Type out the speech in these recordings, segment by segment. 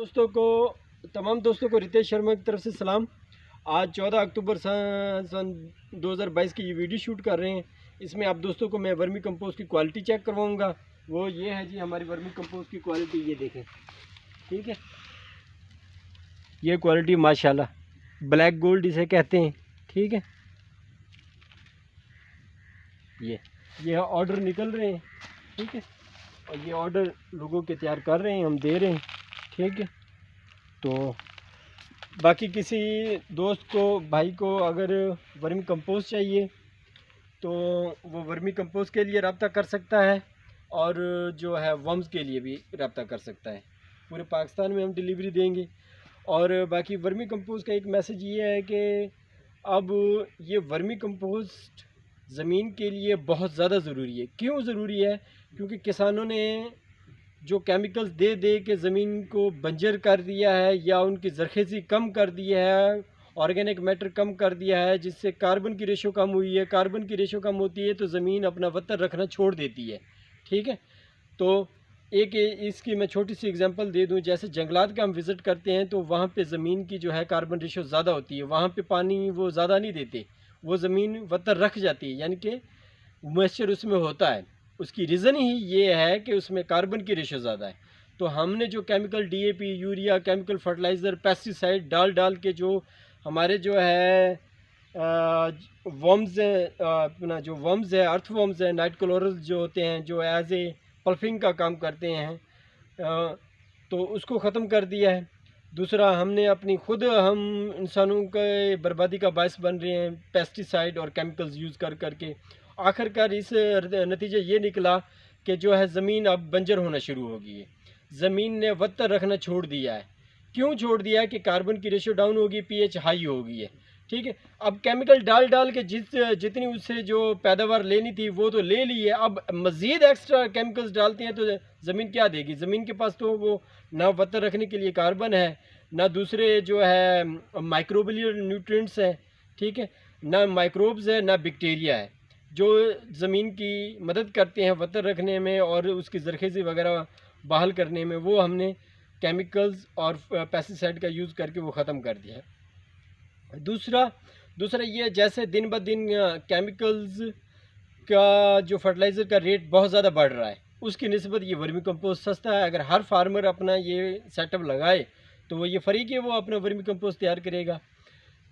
दोस्तों को तमाम दोस्तों को रितेश शर्मा की तरफ से सलाम। आज 14 अक्टूबर सन 2022 की ये वीडियो शूट कर रहे हैं। इसमें आप दोस्तों को मैं वर्मी कंपोस्ट की क्वालिटी चेक करवाऊंगा। वो ये है जी हमारी वर्मी कंपोस्ट की क्वालिटी, ये देखें। ठीक है, ये क्वालिटी माशाल्लाह ब्लैक गोल्ड इसे कहते हैं। ठीक है, ये ऑर्डर निकल रहे हैं। ठीक है, और ये ऑर्डर लोगों के तैयार कर रहे हैं, हम दे रहे हैं। ठीक है, तो बाकी किसी दोस्त को, भाई को अगर वर्मी कंपोस्ट चाहिए तो वो वर्मी कंपोस्ट के लिए रब्ता कर सकता है, और जो है वर्म्स के लिए भी रब्ता कर सकता है। पूरे पाकिस्तान में हम डिलीवरी देंगे। और बाकी वर्मी कंपोस्ट का एक मैसेज ये है कि अब ये वर्मी कंपोस्ट ज़मीन के लिए बहुत ज़्यादा ज़रूरी है। क्यों ज़रूरी है? क्योंकि किसानों ने जो केमिकल्स दे दे के ज़मीन को बंजर कर दिया है, या उनकी ज़रख़ेज़ी कम कर दी है, ऑर्गेनिक मैटर कम कर दिया है, जिससे कार्बन की रेशो कम हुई है। कार्बन की रेशो कम होती है तो ज़मीन अपना वत्तर रखना छोड़ देती है। ठीक है, तो एक इसकी मैं छोटी सी एग्जांपल दे दूं। जैसे जंगलात का हम विज़िट करते हैं तो वहाँ पे ज़मीन की जो है कार्बन रेशो ज़्यादा होती है, वहाँ पे पानी वो ज़्यादा नहीं देते, वो ज़मीन वत्तर रख जाती है, यानी कि मॉइस्चर उसमें होता है। उसकी रीज़न ही ये है कि उसमें कार्बन की रेशो ज़्यादा है। तो हमने जो chemical DAP, urea, chemical fertiliser, pesticide डाल के जो हमारे जो है वर्म्स है, अपना जो वर्म्स है, अर्थ वर्म्स है, नाइट क्लोरल्स जो होते हैं, जो एज ए पल्फिंग का काम करते हैं, तो उसको ख़त्म कर दिया है। दूसरा, हमने अपनी खुद हम इंसानों के बर्बादी का बायस बन रहे हैं पेस्टिसाइड और केमिकल्स यूज़ कर करके। आखिरकार इस नतीजा ये निकला कि जो है ज़मीन अब बंजर होना शुरू हो गई है। ज़मीन ने वत्तर रखना छोड़ दिया है। क्यों छोड़ दिया है? कि कार्बन की रेशो डाउन होगी, पीएच हाई हो गई है। ठीक है, अब केमिकल डाल के जितनी उससे जो पैदावार लेनी थी वो तो ले ली है। अब मज़ीद एक्स्ट्रा केमिकल्स डालते हैं तो ज़मीन क्या देगी? ज़मीन के पास तो वो ना वत्तर रखने के लिए कार्बन है, ना दूसरे जो है माइक्रोबियल न्यूट्रिएंट्स हैं। ठीक है, ना माइक्रोब्स है, ना बैक्टीरिया है जो ज़मीन की मदद करते हैं वत्तर रखने में और उसकी ज़रख़ेज़ी वगैरह बहाल करने में। वो हमने केमिकल्स और पेस्टिसाइड का यूज़ करके वो ख़त्म कर दिया है। दूसरा ये, जैसे दिन ब दिन केमिकल्स का जो फर्टिलाइज़र का रेट बहुत ज़्यादा बढ़ रहा है, उसकी निस्बत ये वर्मी कंपोस्ट सस्ता है। अगर हर फार्मर अपना ये सेटअप लगाए तो वो ये फ़र्क है, वो अपना वर्मी कंपोस्ट तैयार करेगा।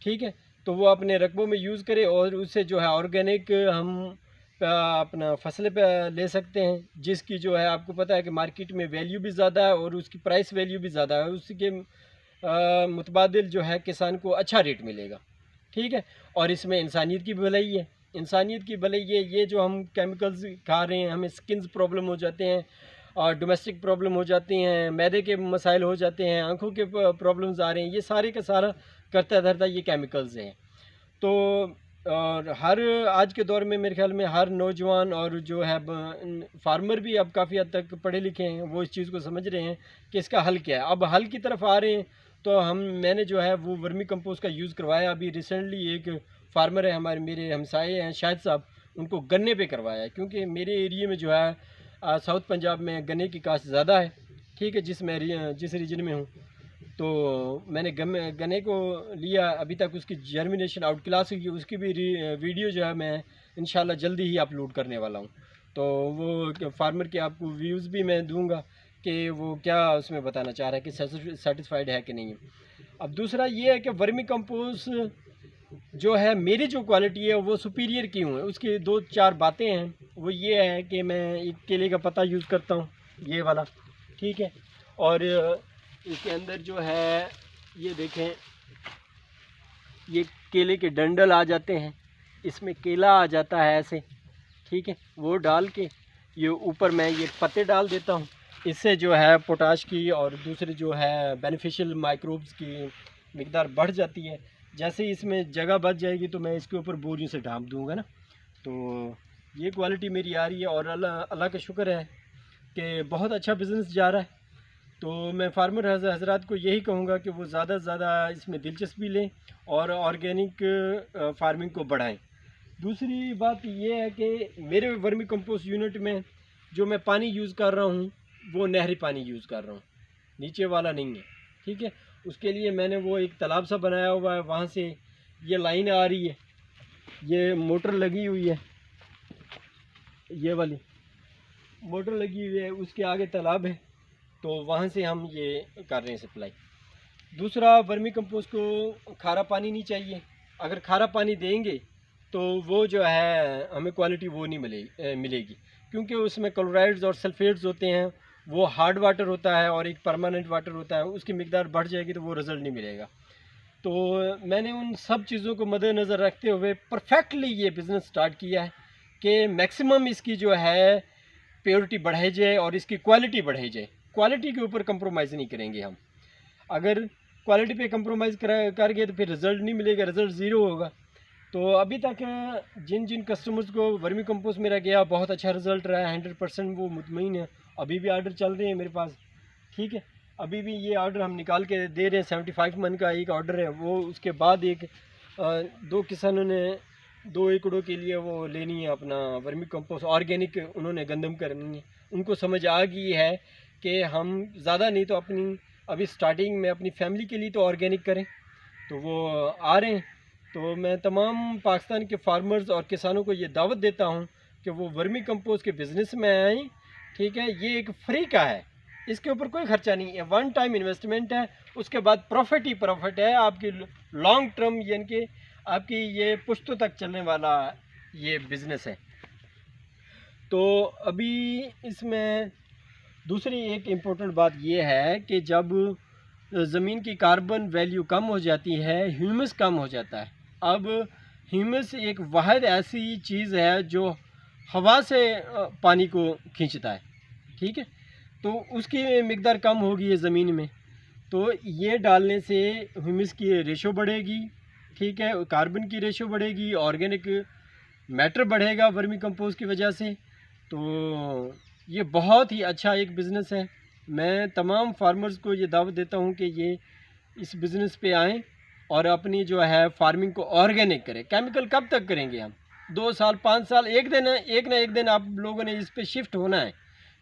ठीक है, तो वो अपने रकबों में यूज़ करे और उससे जो है ऑर्गेनिक हम अपना फसलें पे ले सकते हैं, जिसकी जो है आपको पता है कि मार्केट में वैल्यू भी ज़्यादा है और उसकी प्राइस वैल्यू भी ज़्यादा है। उसके मुतबादिल जो है किसान को अच्छा रेट मिलेगा। ठीक है, और इसमें इंसानियत की भलाई है। इंसानियत की भलाई ये जो हम केमिकल्स खा रहे हैं, हमें स्किन्स प्रॉब्लम हो जाते हैं, और डोमेस्टिक प्रॉब्लम हो जाती हैं, मैदे के मसाइल हो जाते हैं, आँखों के प्रॉब्लम्स आ रहे हैं। ये सारे का सारा करता धरता ये केमिकल्स हैं। तो और हर आज के दौर में मेरे ख्याल में हर नौजवान और जो है फार्मर भी अब काफ़ी हद तक पढ़े लिखे हैं, वो इस चीज़ को समझ रहे हैं कि इसका हल क्या है। अब हल की तरफ आ रहे हैं। तो मैंने जो है वो वर्मी कंपोस्ट का यूज़ करवाया। अभी रिसेंटली एक फार्मर है, मेरे हमसाए हैं शाहिद साहब, उनको गन्ने पे करवाया है। क्योंकि मेरे एरिए में जो है साउथ पंजाब में गन्ने की काश्त ज़्यादा है। ठीक है, जिस रीजन में हूँ, तो मैंने गन्ने को लिया। अभी तक उसकी जर्मिनेशन आउट क्लास हुई है। उसकी भी वीडियो जो है मैं इंशाल्लाह जल्दी ही अपलोड करने वाला हूँ। तो वो फार्मर के आपको व्यूज़ भी मैं दूंगा कि वो क्या उसमें बताना चाह रहा है कि सेटिस्फाइड है कि नहीं है। अब दूसरा ये है कि वर्मी कंपोस्ट जो है मेरी जो क्वालिटी है वो सुपीरियर क्यों है, उसकी 2-4 बातें हैं। वो ये है कि मैं एक केले का पत्ता यूज़ करता हूँ, ये वाला। ठीक है, और इसके अंदर जो है ये देखें, ये केले के डंडल आ जाते हैं, इसमें केला आ जाता है ऐसे। ठीक है, वो डाल के ये ऊपर मैं ये पत्ते डाल देता हूँ। इससे जो है पोटाश की और दूसरे जो है बेनिफिशियल माइक्रोब्स की मिकदार बढ़ जाती है। जैसे ही इसमें जगह बच जाएगी तो मैं इसके ऊपर बोरियों से ढाँप दूँगा ना। तो ये क्वालिटी मेरी आ रही है और अल्लाह का शुक्र है कि बहुत अच्छा बिज़नेस जा रहा है। तो मैं फार्मर हजरात को यही कहूँगा कि वो ज़्यादा से ज़्यादा इसमें दिलचस्पी लें और ऑर्गेनिक फार्मिंग को बढ़ाएं। दूसरी बात ये है कि मेरे वर्मी कंपोस्ट यूनिट में जो मैं पानी यूज़ कर रहा हूँ वो नहरी पानी यूज़ कर रहा हूँ, नीचे वाला नहीं है। ठीक है। उसके लिए मैंने वो एक तालाब सा बनाया हुआ है, वहाँ से ये लाइन आ रही है, ये मोटर लगी हुई है, ये वाली मोटर लगी हुई है, उसके आगे तालाब है, तो वहाँ से हम ये कर रहे हैं सप्लाई। दूसरा, वर्मी कंपोस्ट को खारा पानी नहीं चाहिए। अगर खारा पानी देंगे तो वो जो है हमें क्वालिटी वो नहीं मिलेगी, क्योंकि उसमें क्लोराइड्स और सल्फेट्स होते हैं, वो हार्ड वाटर होता है और एक परमानेंट वाटर होता है, उसकी मिकदार बढ़ जाएगी तो वो रिज़ल्ट नहीं मिलेगा। तो मैंने उन सब चीज़ों को मद्देनज़र रखते हुए परफेक्टली ये बिज़नेस स्टार्ट किया है कि मैक्सिमम इसकी जो है प्योरिटी बढ़ाई जाए और इसकी क्वालिटी बढ़ाई जाए। क्वालिटी के ऊपर कंप्रोमाइज़ नहीं करेंगे हम। अगर क्वालिटी पे कंप्रोमाइज़ कर गए तो फिर रिज़ल्ट नहीं मिलेगा, रिज़ल्ट ज़ीरो होगा। तो अभी तक जिन जिन कस्टमर्स को वर्मी कंपोस्ट मेरा गया, बहुत अच्छा रिज़ल्ट रहा है, 100% वो मुतमईन है। अभी भी आर्डर चल रहे हैं मेरे पास, ठीक है। अभी भी ये ऑर्डर हम निकाल के दे रहे हैं। 75 मन का एक ऑर्डर है वो। उसके बाद एक 2 किसानों ने 2 एकड़ों के लिए वो लेनी है अपना वर्मी कंपोस्ट ऑर्गेनिक, उन्होंने गंदम करनी है। उनको समझ आ गई है कि हम ज़्यादा नहीं तो अपनी अभी स्टार्टिंग में अपनी फैमिली के लिए तो ऑर्गेनिक करें, तो वो आ रहे हैं। तो मैं तमाम पाकिस्तान के फार्मर्स और किसानों को ये दावत देता हूँ कि वो वर्मी कंपोस्ट के बिज़नेस में आएँ, ठीक है। ये एक फ्री का है, इसके ऊपर कोई खर्चा नहीं है, वन टाइम इन्वेस्टमेंट है, उसके बाद प्रॉफिट ही प्रॉफिट है आपकी लॉन्ग टर्म, यानी कि आपकी ये पुश्तों तक चलने वाला ये बिज़नेस है। तो अभी इसमें दूसरी एक इम्पोर्टेंट बात ये है कि जब ज़मीन की कार्बन वैल्यू कम हो जाती है, ह्यूमस कम हो जाता है। अब ह्यूमस एक वाहिद ऐसी चीज़ है जो हवा से पानी को खींचता है, ठीक है। तो उसकी मिकदार कम होगी है ज़मीन में, तो ये डालने से ह्यूमस की रेशो बढ़ेगी, ठीक है, कार्बन की रेशो बढ़ेगी, ऑर्गेनिक मैटर बढ़ेगा वर्मी कंपोस्ट की वजह से। तो ये बहुत ही अच्छा एक बिज़नेस है। मैं तमाम फार्मर्स को ये दावत देता हूँ कि ये इस बिज़नेस पे आएँ और अपनी जो है फार्मिंग को ऑर्गेनिक करें। केमिकल कब तक करेंगे हम? 2 साल 5 साल, एक ना एक दिन आप लोगों ने इस पे शिफ्ट होना है।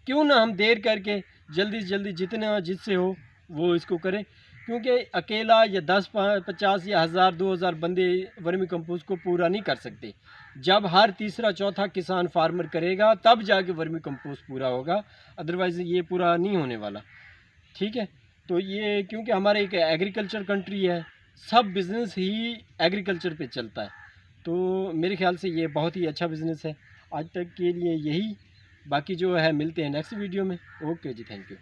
क्यों ना हम देर करके जल्दी से जल्दी जितना जिससे हो वो इसको करें, क्योंकि अकेला या 10-50 या 1000-2000 बंदे वर्मी कंपोस्ट को पूरा नहीं कर सकते। जब हर तीसरा चौथा किसान फार्मर करेगा तब जाके वर्मी कंपोस्ट पूरा होगा, अदरवाइज़ ये पूरा नहीं होने वाला, ठीक है। तो ये क्योंकि हमारे एक एग्रीकल्चर कंट्री है, सब बिज़नेस ही एग्रीकल्चर पे चलता है, तो मेरे ख्याल से ये बहुत ही अच्छा बिज़नेस है। आज तक के लिए यही, बाकी जो है मिलते हैं नेक्स्ट वीडियो में। ओके जी, थैंक यू।